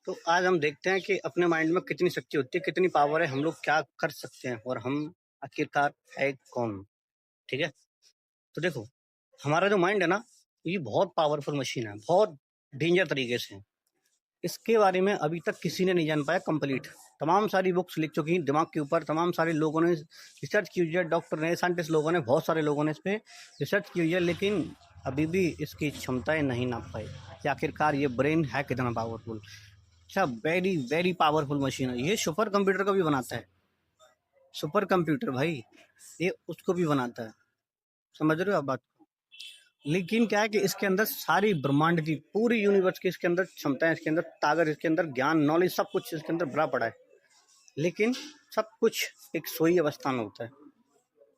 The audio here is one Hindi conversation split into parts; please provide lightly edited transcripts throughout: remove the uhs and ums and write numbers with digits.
तो आज हम देखते हैं कि अपने माइंड में कितनी शक्ति होती है, कितनी पावर है, हम लोग क्या कर सकते हैं और हम आखिरकार है कौन। ठीक है, तो देखो, हमारा जो माइंड है ना, ये बहुत पावरफुल मशीन है, बहुत डेंजर तरीके से। इसके बारे में अभी तक किसी ने नहीं जान पाया कंप्लीट। तमाम सारी बुक्स लिख चुकी हैं दिमाग के ऊपर, तमाम सारे लोगों ने रिसर्च की हुई है, डॉक्टर ने, साइंटिस्ट लोगों ने, बहुत सारे लोगों ने इस पर रिसर्च की हुई है, लेकिन अभी भी इसकी क्षमताएं नहीं नाप पाई कि आखिरकार ये ब्रेन है कितना पावरफुल। अच्छा, वेरी वेरी पावरफुल मशीन है ये, सुपर कंप्यूटर को भी बनाता है। सुपर कंप्यूटर भाई, ये उसको भी बनाता है। समझ रहे हो आप बात को? लेकिन क्या है कि इसके अंदर सारी ब्रह्मांड की, पूरी यूनिवर्स की इसके अंदर क्षमताएं, इसके अंदर ताकत, इसके अंदर ज्ञान, नॉलेज, सब कुछ इसके अंदर भरा पड़ा है। लेकिन सब कुछ एक सोई अवस्था में होता है।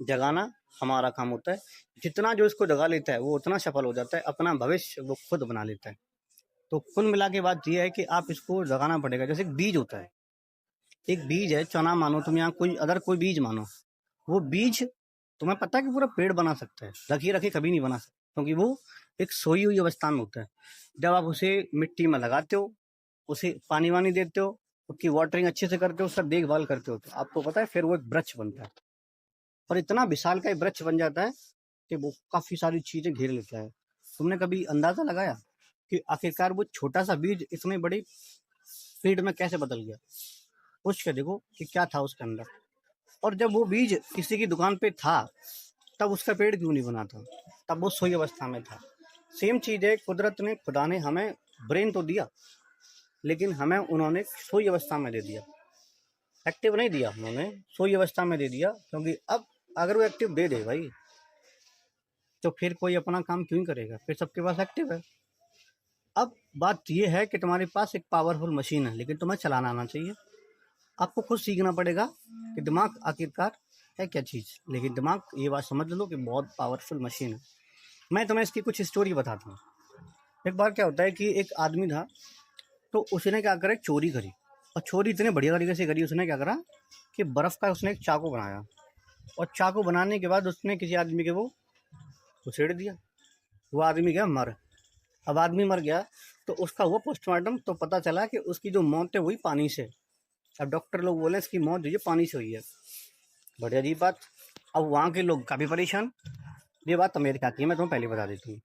जगाना हमारा काम होता है। जितना जो इसको जगा लेता है वो उतना सफल हो जाता है, अपना भविष्य वो खुद बना लेता है। तो कुल मिला के बात यह है कि आप इसको जगाना पड़ेगा। जैसे एक बीज होता है, एक बीज है, चना मानो तुम, यहाँ कोई अदर कोई बीज मानो, वो बीज तुम्हें पता है कि पूरा पेड़ बना सकता है, रखी रखी कभी नहीं बना सकता, क्योंकि वो एक सोई हुई अवस्था में होता है। जब आप उसे मिट्टी में लगाते हो, उसे पानी वानी देते हो, उसकी वाटरिंग अच्छे से करते हो, उसका देखभाल करते हो, तो आपको पता है फिर वो एक वृक्ष बनता है। और इतना विशाल का वृक्ष बन जाता है कि वो काफी सारी चीजें घेर लेता है। तुमने कभी अंदाजा लगाया कि आखिरकार वो छोटा सा बीज इतने बड़ी पेड़ में कैसे बदल गया? पूछ के देखो कि क्या था उसके अंदर। और जब वो बीज किसी की दुकान पे था, तब उसका पेड़ क्यों नहीं बना था? तब वो सोई अवस्था में था। सेम चीज है, कुदरत ने, खुदा ने हमें ब्रेन तो दिया, लेकिन हमें उन्होंने सोई अवस्था में दे दिया। एक्टिव नहीं दिया, उन्होंने सोई अवस्था में दे दिया। क्योंकि अब अगर वो एक्टिव दे दे भाई, तो फिर कोई अपना काम क्यों करेगा? फिर सबके पास एक्टिव है। अब बात यह है कि तुम्हारे पास एक पावरफुल मशीन है, लेकिन तुम्हें चलाना आना चाहिए। आपको खुद सीखना पड़ेगा कि दिमाग आखिरकार है क्या चीज़। लेकिन दिमाग, ये बात समझ लो कि बहुत पावरफुल मशीन है। मैं तुम्हें इसकी कुछ स्टोरी बताता हूँ। एक बार क्या होता है कि एक आदमी था, तो उसने क्या करा, चोरी करी। और चोरी इतने बढ़िया तरीके से करी, उसने क्या करा कि बर्फ़ का उसने एक चाकू बनाया, और चाकू बनाने के बाद उसने किसी आदमी के वो उछेड़ दिया। वो आदमी गया मर। अब आदमी मर गया तो उसका हुआ पोस्टमार्टम, तो पता चला कि उसकी जो मौत है वही पानी से। अब डॉक्टर लोग बोले इसकी मौत जो है पानी से हुई है। बड़ी अजीब बात। अब वहाँ के लोग काफ़ी परेशान। ये बात अमेरिका की है, मैं तुम्हें पहले बता देती हूँ,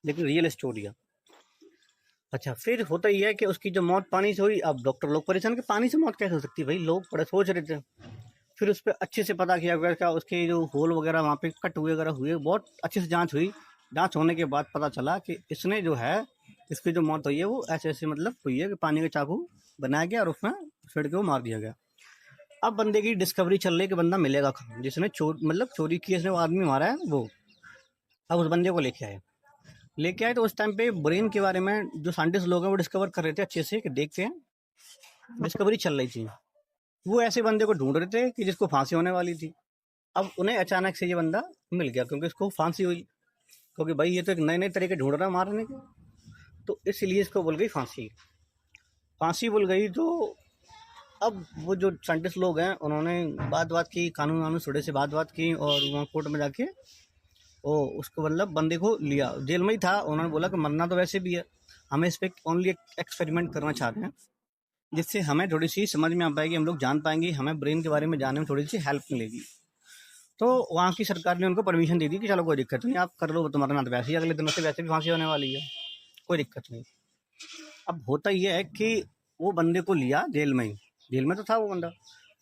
लेकिन रियल स्टोरी है। अच्छा, फिर होता ही है कि उसकी जो मौत पानी से हुई। अब डॉक्टर लोग परेशान कि पानी से मौत कैसे हो सकती है भाई, लोग बड़े सोच रहे थे। फिर उस पर अच्छे से पता किया गया, क्या उसके जो होल वगैरह वहाँ पे कट हुए वगैरह हुए, बहुत अच्छे से जांच हुई। जांच होने के बाद पता चला कि इसने जो है, इसकी जो मौत हुई है वो ऐसे ऐसे मतलब हुई है कि पानी का चाकू बनाया गया और उसमें छेड़ के वो मार दिया गया। अब बंदे की डिस्कवरी चल रही है कि बंदा मिलेगा कहाँ, जिसने चोरी की, इसने वो आदमी मारा है वो। अब उस बंदे को लेके आए तो उस टाइम पे ब्रेन के बारे में जो साइंटिस्ट लोग हैं वो डिस्कवर कर रहे थे अच्छे से, कि देखते हैं, डिस्कवरी चल रही थी। वो ऐसे बंदे को ढूंढ रहे थे कि जिसको फांसी होने वाली थी। अब उन्हें अचानक से ये बंदा मिल गया, क्योंकि इसको फांसी हुई। क्योंकि भाई ये तो एक नए नए तरीके ढूंढ रहा है मारने के, तो इसलिए इसको बोल गई फांसी। फांसी बोल गई तो अब वो जो साइंटिस्ट लोग हैं उन्होंने बात की, कानून वानून थोड़े से बात की, और वहाँ कोर्ट में जाके वो उसको मतलब बंदे को लिया। जेल में ही था। उन्होंने बोला कि मरना तो वैसे भी है, हमें इस पर ओनली एक एक्सपेरिमेंट करना चाहते हैं, जिससे हमें थोड़ी सी समझ में आ पाएगी, हम लोग जान पाएंगे, हमें ब्रेन के बारे में जानने में थोड़ी सी हेल्प मिलेगी। तो वहाँ की सरकार ने उनको परमिशन दे दी कि चलो कोई दिक्कत नहीं, आप कर लो, तुम्हारा ना तो वैसे ही अगले दिन से वैसे भी फांसी होने वाली है, कोई दिक्कत नहीं। अब होता यह है कि वो बंदे को लिया जेल में ही, जेल में तो था वो बंदा।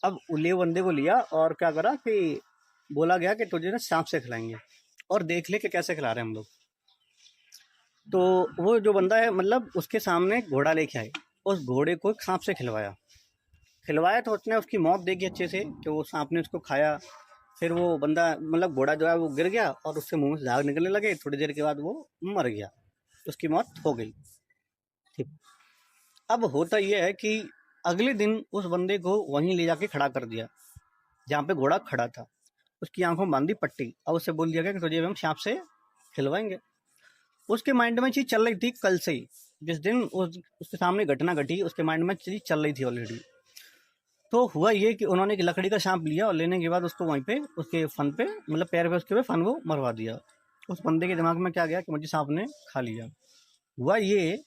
अब ले बंदे को लिया और क्या करा कि बोला गया कि तुझे ना सांप से खिलाएंगे, और देख ले कि कैसे खिला रहे हैं हम लोग। तो वो जो बंदा है, मतलब उसके सामने घोड़ा लेके आए, उस घोड़े को सांप से खिलवाया तो उसने उसकी मौत देखी अच्छे से कि वो सांप ने उसको खाया। फिर वो बंदा, मतलब घोड़ा जो है वो गिर गया और उसके मुंह से झाग निकलने लगे। थोड़ी देर के बाद वो मर गया, उसकी मौत हो गई। ठीक। अब होता यह है कि अगले दिन उस बंदे को वहीं ले जाके खड़ा कर दिया जहाँ पे घोड़ा खड़ा था। उसकी आंखों में बांधी पट्टी। अब उससे बोल दिया गया कि तुझे हम सांप से खिलवाएंगे। उसके माइंड में चीज चल रही थी कल से ही, जिस दिन उसके सामने घटना घटी, उसके माइंड में चीज चल रही थी ऑलरेडी। तो हुआ ये कि उन्होंने एक लकड़ी का सांप लिया, और लेने के बाद उसको वहीं पे उसके फन पे, मतलब पैर पे उसके पे फन वो मरवा दिया। उस बंदे के दिमाग में क्या गया कि मुझे सांप ने खा लिया। हुआ ये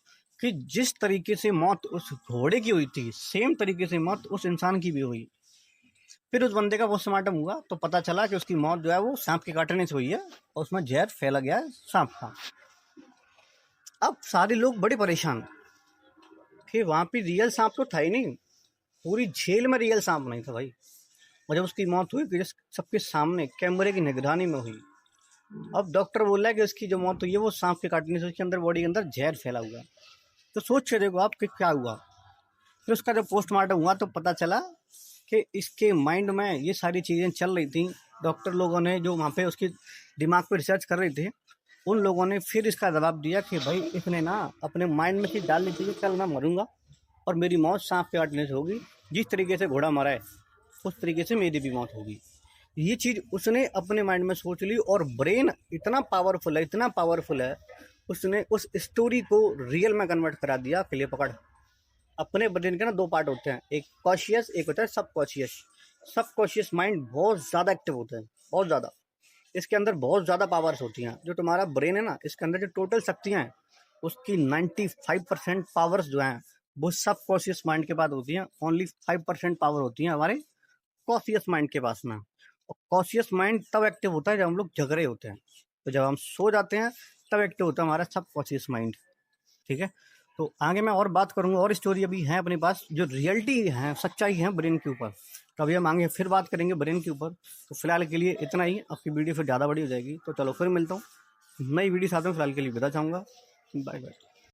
कि जिस तरीके से मौत उस घोड़े की हुई थी, सेम तरीके से मौत उस इंसान की भी हुई। फिर उस बंदे का पोस्टमार्टम हुआ तो पता चला कि उसकी मौत जो है वो सांप के काटने से हुई है और उसमें जहर फैला गया है सांप का। अब सारे लोग बड़े परेशान कि वहां पे रियल सांप तो था ही नहीं, पूरी झील में रियल सांप नहीं था भाई। और जब उसकी मौत हुई कि सबके सामने कैमरे की निगरानी में हुई। अब डॉक्टर बोल रहा है कि उसकी जो मौत हुई है वो सांप के काटने से उसके अंदर बॉडी के अंदर जहर फैला हुआ है। तो सोच के देखो आप कि क्या हुआ। फिर उसका जब पोस्टमार्टम हुआ तो पता चला कि इसके माइंड में ये सारी चीज़ें चल रही थी। डॉक्टर लोगों ने जो वहाँ पे उसके दिमाग पे रिसर्च कर रहे थे, उन लोगों ने फिर इसका जवाब दिया कि भाई इसने ना अपने माइंड में चीज़ डाल ली थी कि कल मैं मरूंगा और मेरी मौत सांप के काटने से होगी। जिस तरीके से घोड़ा मरा है उस तरीके से मेरी भी मौत होगी। ये चीज़ उसने अपने माइंड में सोच ली और ब्रेन इतना पावरफुल है, इतना पावरफुल है, उसने उस स्टोरी को रियल में कन्वर्ट करा दिया। के लिए पकड़, अपने ब्रेन के ना दो पार्ट होते हैं, एक कॉशियस, एक होता है सब कॉशियस। सब कॉशियस माइंड बहुत ज़्यादा एक्टिव होता है, बहुत ज़्यादा। इसके अंदर बहुत ज़्यादा पावर्स होती हैं। जो तुम्हारा ब्रेन है ना, इसके अंदर जो टोटल शक्तियाँ हैं उसकी 95% पावर्स जो हैं वो सब कॉशियस माइंड के पास होती हैं। ओनली 5% पावर होती है हमारे कॉशियस माइंड के पास में। और कॉशियस माइंड तब एक्टिव होता है जब हम लोग जग रहे होते हैं। तो जब हम सो जाते हैं तब एक्टिव होता है हमारा सब कॉशियस माइंड। ठीक है, तो आगे मैं और बात करूंगा, और स्टोरी अभी है अपने पास जो रियलिटी है, सच्चाई है ब्रेन के ऊपर। तो अभी हम आगे फिर बात करेंगे ब्रेन के ऊपर। तो फिलहाल के लिए इतना ही, आपकी वीडियो फिर ज़्यादा बड़ी हो जाएगी। तो चलो फिर मिलता हूँ नई वीडियो साथ में। फिलहाल के लिए विदा चाहूँगा, बाय बाय।